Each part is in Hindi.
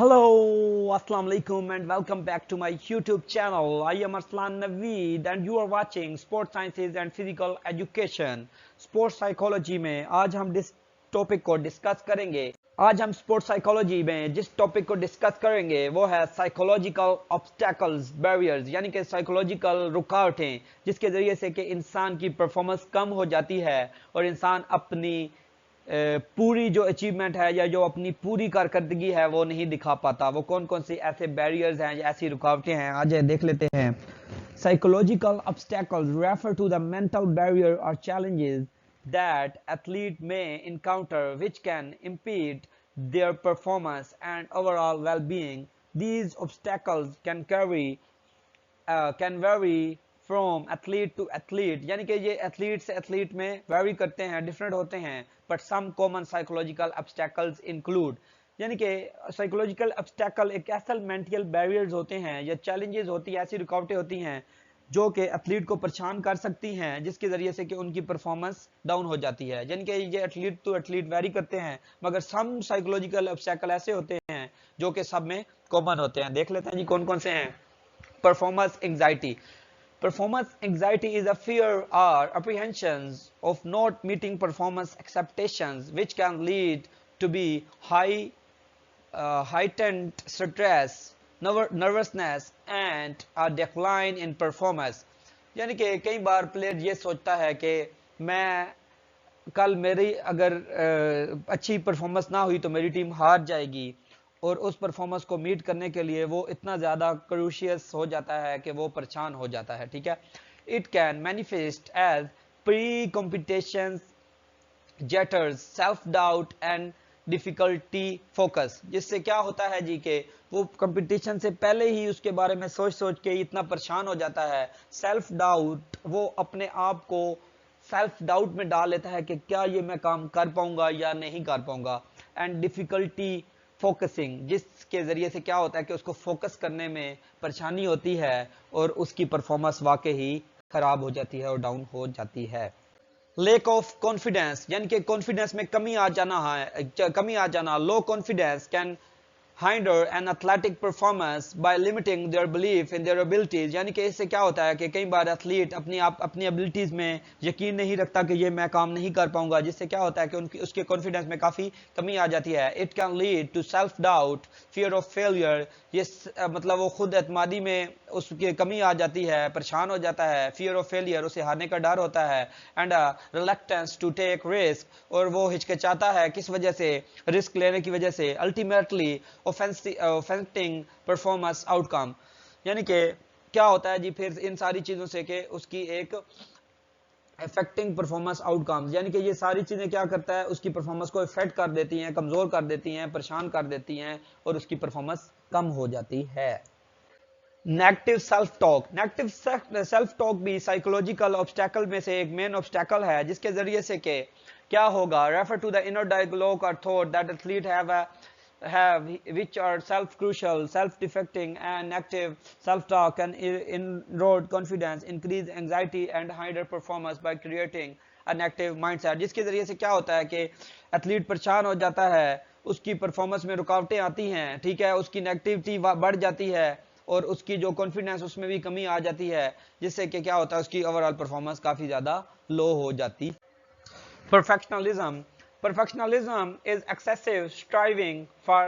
Hello, Assalamu alaikum and welcome back to my YouTube channel. I am Arslan Naveed and you are watching Sports Sciences and Physical Education. Sports Psychology में आज हम जिस टॉपिक को डिस्कस करेंगे आज हम स्पोर्ट्स साइकोलॉजी में जिस टॉपिक को डिस्कस करेंगे वो है साइकोलॉजिकल ऑब्स्टैकल्स बैरियर्स, यानी कि साइकोलॉजिकल रुकावटें जिसके ज़रिए से कि इंसान की परफॉर्मेंस कम हो जाती है और इंसान अपनी पूरी जो अचीवमेंट है या जो अपनी पूरी कारकर्दगी है वो नहीं दिखा पाता। वो कौन कौन सी ऐसे बैरियर्स हैं, ऐसी रुकावटें हैं, आज देख लेते हैं। Psychological obstacles refer to the mental barrier और challenges that athlete may encounter which can impede their performance and overall well-being. These obstacles can vary from athlete to athlete, यानी कि ये एथलीट से एथलीट में वेरी करते हैं, डिफरेंट होते हैं। But some common psychological obstacles include, यानी कि साइकोलॉजिकल ऑब्स्टैकल एक ऐसा मेंटल बैरियर्स होते हैं या चैलेंजेस होती है, ऐसी रुकावटें होती हैं जो कि एथलीट को परेशान कर सकती हैं, जिसके जरिए से कि उनकी परफॉर्मेंस डाउन हो जाती है। यानी कि ये एथलीट टू एथलीट वेरी करते हैं, मगर सम साइकोलॉजिकल ऑब्स्टैकल ऐसे होते हैं जो कि सब में कॉमन होते हैं। देख लेते हैं जी कौन कौन से हैं। Performance anxiety. Performance anxiety is a fear or apprehensions of not meeting performance expectations, which can lead to be heightened stress, nervousness, and a decline in performance. यानी कि कई बार प्लेयर ये सोचता है कि मैं कल मेरी अगर अच्छी परफॉर्मेंस ना हुई तो मेरी टीम हार जाएगी, और उस परफॉर्मेंस को मीट करने के लिए वो इतना ज़्यादा क्रूशियस हो जाता है कि वो परेशान हो जाता है। ठीक है, it can manifest as pre competition jitters, self doubt and difficulty focus. जिससे क्या होता है जी कि वो कंपटीशन से पहले ही उसके बारे में सोच सोच के इतना परेशान हो जाता है। सेल्फ डाउट, वो अपने आप को सेल्फ डाउट में डाल लेता है कि क्या ये मैं काम कर पाऊंगा या नहीं कर पाऊंगा। एंड डिफिकल्टी फोकसिंग, जिसके जरिए से क्या होता है कि उसको फोकस करने में परेशानी होती है और उसकी परफॉर्मेंस वाकई ही खराब हो जाती है और डाउन हो जाती है। लेक ऑफ कॉन्फिडेंस, यानी कि कॉन्फिडेंस में कमी आ जाना। Low confidence can hinder an athletic performance by limiting their belief in their abilities, यानी कि इससे क्या होता है कि कई बार एथलीट अपनी एबिलिटीज में यकीन नहीं रखता कि ये मैं काम नहीं कर पाऊंगा, जिससे क्या होता है कि उसके कॉन्फिडेंस में काफ़ी कमी आ जाती है। It can lead to self doubt, fear of failure, ये मतलब वो खुद एतमादी में उसकी कमी आ जाती है, परेशान हो जाता है। फियर ऑफ फेलियर, उसे हारने का डर होता है। And reluctance to take risk, और वो हिचकिचाता है किस वजह से, रिस्क लेने की वजह से। अल्टीमेटली अफेक्टिंग परफॉर्मेंस आउटकम, यानी कि क्या होता है जी फिर इन सारी चीज़ों से कि उसकी एक अफेक्टिंग परफॉर्मेंस आउटकम्स, यानी कि ये सारी चीज़ें क्या करता है, उसकी परफॉर्मेंस को इफेक्ट कर देती हैं, कमज़ोर कर देती हैं, परेशान कर देती हैं और उसकी परफॉर्मेंस कम हो जाती है। Negative self talk. Negative self talk भी साइकोलॉजिकल ऑब्स्टैकल में से एक मेन ऑब्स्टैकल है, जिसके जरिए से के क्या होगा, refer to the inner dialogue और thought that athlete have which are self-crucial, self-defecting, and negative self-talk can erode confidence, increase anxiety, and hinder performance by creating a negative mindset. जिसके जरिए से क्या होता है कि एथलीट परेशान हो जाता है, उसकी परफॉर्मेंस में रुकावटें आती हैं, ठीक है, उसकी नेगेटिविटी बढ़ जाती है और उसकी जो कॉन्फिडेंस उसमें भी कमी आ जाती है, जिससे कि क्या होता है उसकी ओवरऑल परफॉर्मेंस काफ़ी ज़्यादा लो हो जाती। Perfectionism. Perfectionism is excessive striving for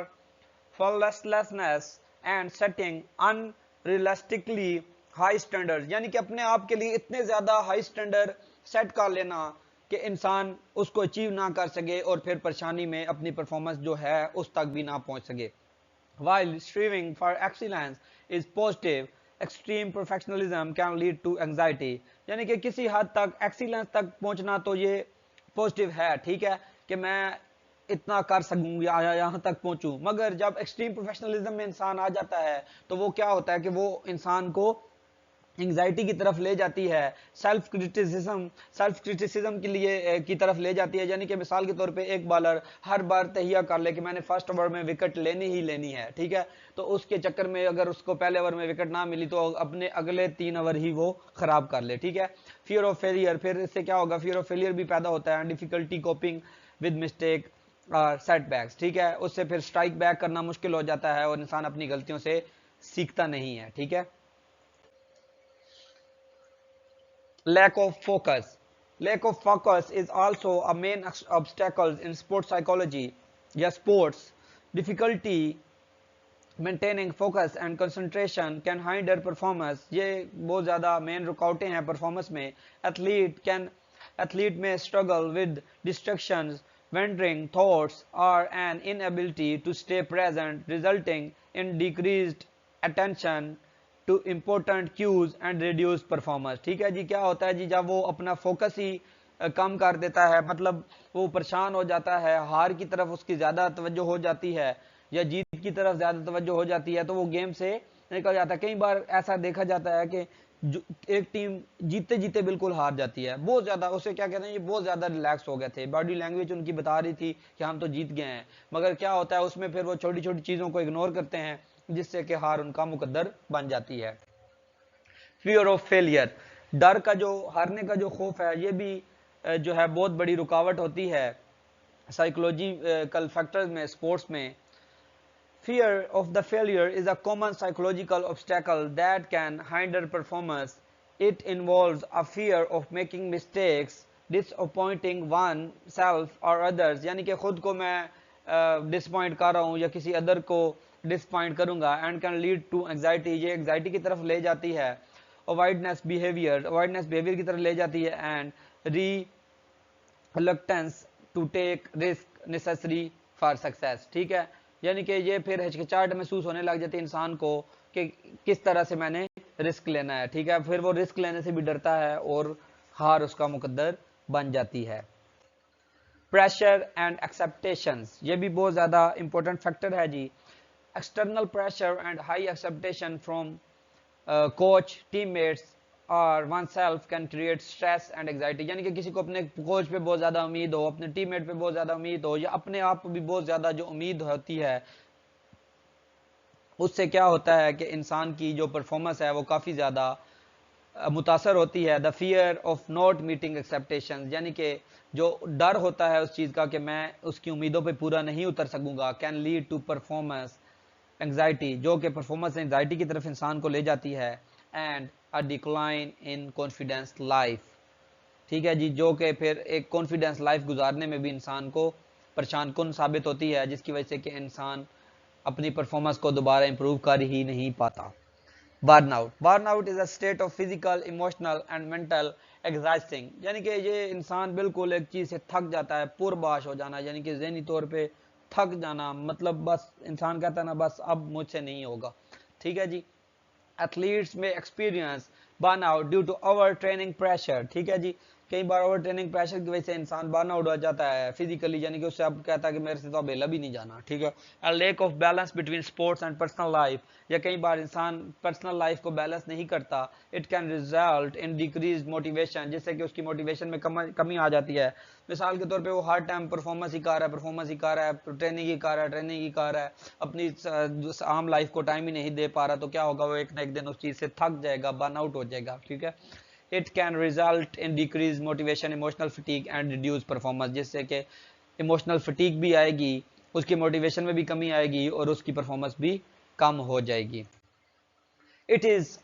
flawlessness and setting unrealistically high standards, यानी कि अपने आप के लिए इतने ज़्यादा हाई स्टैंडर्ड सेट कर लेना कि इंसान उसको अचीव ना कर सके और फिर परेशानी में अपनी परफॉर्मेंस जो है उस तक भी ना पहुंच सके। While striving for excellence is positive, extreme perfectionism can lead to anxiety, यानी कि किसी हद तक एक्सीलेंस तक पहुंचना तो ये पॉजिटिव है, ठीक है, कि मैं इतना कर सकूं या यहाँ तक पहुंचूं, मगर जब एक्सट्रीम प्रोफेशनलिज्म में इंसान आ जाता है तो वो क्या होता है कि वो इंसान को एंग्जाइटी की तरफ ले जाती है, सेल्फ क्रिटिसिज्म के लिए की तरफ ले जाती है। यानी कि मिसाल के तौर पे एक बॉलर हर बार तहिया कर ले कि मैंने फर्स्ट ओवर में विकेट लेनी ही लेनी है, ठीक है, तो उसके चक्कर में अगर उसको पहले ओवर में विकेट ना मिली तो अपने अगले 3 ओवर ही वो खराब कर ले, ठीक है। फियर ऑफ फेलियर, फिर इससे क्या होगा, फियर ऑफ फेलियर भी पैदा होता है। Difficulty coping with mistake, setbacks, ठीक है, उससे फिर स्ट्राइक बैक करना मुश्किल हो जाता है और इंसान अपनी गलतियों से सीखता नहीं है, ठीक है। Lack of focus. Lack of focus is also a main obstacle in sports psychology. या sports difficulty maintaining focus and concentration can hinder performance. ये बहुत ज़्यादा मेन रुकावटें हैं परफॉर्मेंस में. Athlete may struggle with distractions, wandering thoughts, or an inability to stay present, resulting in decreased attention to important cues and reduce performance. ठीक है जी, क्या होता है जी, जब वो अपना फोकस ही कम कर देता है, मतलब वो परेशान हो जाता है, हार की तरफ उसकी ज्यादा तवज्जो हो जाती है या जीत की तरफ ज्यादा तवज्जो हो जाती है, तो वो गेम से निकल जाता है। कई बार ऐसा देखा जाता है कि एक टीम जीते जीते बिल्कुल हार जाती है, बहुत ज्यादा, उसे क्या कहते हैं, ये बहुत ज्यादा रिलैक्स हो गए थे, बॉडी लैंग्वेज उनकी बता रही थी कि हम तो जीत गए हैं, मगर क्या होता है उसमें फिर वो छोटी छोटी चीजों को इग्नोर करते हैं, जिससे कि हार उनका मुकद्दर बन जाती है। फियर ऑफ फेलियर, डर का जो, हारने का जो खौफ है, ये भी जो है बहुत बड़ी रुकावट होती है साइकोलॉजिकल फैक्टर्स में, स्पोर्ट्स में। Fear of the failure is a common psychological obstacle that can hinder performance. It involves a fear of making mistakes, disappointing oneself or others, यानी कि खुद को मैं disappoint कर रहा हूँ या किसी अदर को disappoint करूँगा, and can lead to anxiety, ये anxiety की तरफ ले जाती है, avoidance behavior की तरफ ले जाती है, and reluctance to take risk necessary for success। ठीक है, यानी कि ये फिर हिचकिचाहट महसूस होने लग जाती है इंसान को कि किस तरह से मैंने रिस्क लेना है, ठीक है, फिर वो रिस्क लेने से भी डरता है और हार उसका मुकद्दर बन जाती है। प्रेशर एंड एक्सेप्टेशंस, ये भी बहुत ज़्यादा इंपॉर्टेंट फैक्टर है जी। External pressure and high expectation from coach, teammates और one self can create stress and anxiety, यानी कि किसी को अपने कोच पे बहुत ज़्यादा उम्मीद हो, अपने टीममेट पे बहुत ज़्यादा उम्मीद हो, या अपने आप पे भी बहुत ज़्यादा जो उम्मीद होती है, उससे क्या होता है कि इंसान की जो परफॉर्मेंस है वो काफ़ी ज़्यादा मुतासर होती है। The fear of not meeting acceptation, यानी कि जो डर होता है उस चीज़ का कि मैं उसकी उम्मीदों पे पूरा नहीं उतर सकूंगा, can lead to performance anxiety, जो कि परफॉर्मेंस एंग्जाइटी की तरफ इंसान को ले जाती है, and a decline in confidence life. ठीक है जी, जो कि फिर एक कॉन्फिडेंस लाइफ गुजारने में भी इंसान को परेशान कुन साबित होती है, जिसकी वजह से कि इंसान अपनी परफॉर्मेंस को दोबारा इंप्रूव कर ही नहीं पाता। Burnout is a state of physical, emotional and mental exhausting, यानी कि ये इंसान बिल्कुल एक चीज से थक जाता है, पुरबाश हो जाना, यानी कि ज़हनी तौर पे थक जाना, मतलब बस इंसान कहता है ना, बस अब मुझसे नहीं होगा। ठीक है जी, एथलीट्स में experience burnout due to over training pressure. ठीक है जी, कई बार ओवर ट्रेनिंग प्रेशर की वजह से इंसान बर्नआउट हो जाता है फिजिकली, यानी कि उससे अब कहता है कि मेरे से तो अब बेला भी नहीं जाना। ठीक है, and lack of balance between sports and personal life, या कई बार इंसान पर्सनल लाइफ को बैलेंस नहीं करता। It can result in decrease motivation, जिससे कि उसकी मोटिवेशन में कमी आ जाती है। मिसाल के तौर पे वो हर टाइम परफॉर्मेंस ही कर रहा है, ट्रेनिंग ही कर रहा है, अपनी आम लाइफ को टाइम ही नहीं दे पा रहा, तो क्या होगा, वो एक ना एक दिन उस चीज से थक जाएगा, बर्नआउट हो जाएगा। ठीक है, it can result in decrease motivation, emotional fatigue and reduce performance, जिससे कि इमोशनल फटीग भी आएगी, उसकी मोटिवेशन में भी कमी आएगी और उसकी परफॉर्मेंस भी कम हो जाएगी। It is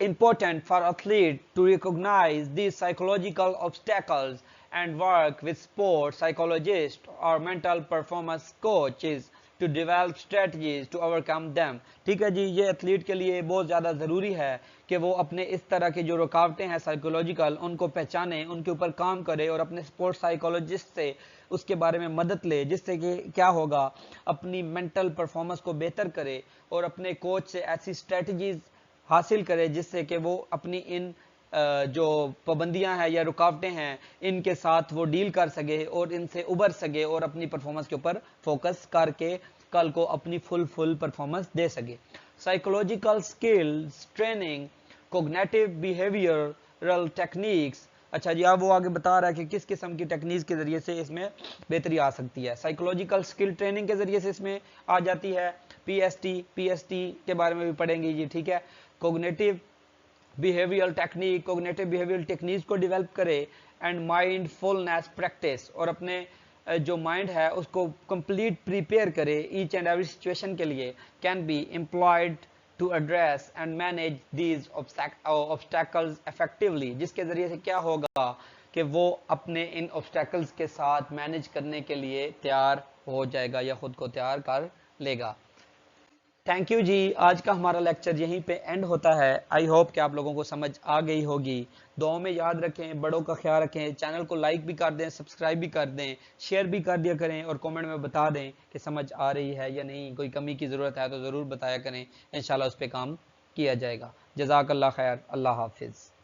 important for athletes to recognize these psychological obstacles and work with sports psychologists or mental performance coaches to develop strategies to overcome them। ठीक है जी, ये एथलीट के लिए बहुत ज़्यादा ज़रूरी है कि वो अपने इस तरह की जो रुकावटें हैं साइकोलॉजिकल, उनको पहचाने, उनके ऊपर काम करे और अपने स्पोर्ट्स साइकोलॉजिस्ट से उसके बारे में मदद ले, जिससे कि क्या होगा, अपनी मेंटल परफॉर्मेंस को बेहतर करे और अपने कोच से ऐसी स्ट्रेटजीज हासिल करे जिससे कि वो अपनी इन जो पाबंदियां हैं या रुकावटें हैं, इनके साथ वो डील कर सके और इनसे उबर सके और अपनी परफॉर्मेंस के ऊपर फोकस करके कल को अपनी फुल परफॉर्मेंस दे सके। Psychological skills training, cognitive behavioural techniques. अच्छा जी, अब वो आगे बता रहा है कि किस किस्म की टेक्निक्स के जरिए से इसमें बेहतरी आ सकती है। साइकोलॉजिकल स्किल ट्रेनिंग के जरिए से इसमें आ जाती है। पीएसटी के बारे में भी पढ़ेंगे जी। ठीक है, कोग्निटिव बिहेवियरल टेक्निक्स को डेवलप करे, एंड माइंडफुलनेस प्रैक्टिस, और अपने जो माइंड है उसको कंप्लीट प्रिपेयर करे ईच एंड एवरी सिचुएशन के लिए, can be employed to address and manage these obstacles effectively, जिसके ज़रिए से क्या होगा कि वो अपने इन ऑब्स्टैकल्स के साथ मैनेज करने के लिए तैयार हो जाएगा या खुद को तैयार कर लेगा। थैंक यू जी, आज का हमारा लेक्चर यहीं पे एंड होता है। आई होप कि आप लोगों को समझ आ गई होगी। दुआओं में याद रखें, बड़ों का ख्याल रखें, चैनल को लाइक भी कर दें, सब्सक्राइब भी कर दें, शेयर भी कर दिया करें और कमेंट में बता दें कि समझ आ रही है या नहीं, कोई कमी की ज़रूरत है तो ज़रूर बताया करें, इंशाल्लाह उस पर काम किया जाएगा। जज़ाकल्लाह खैर, अल्लाह हाफिज़।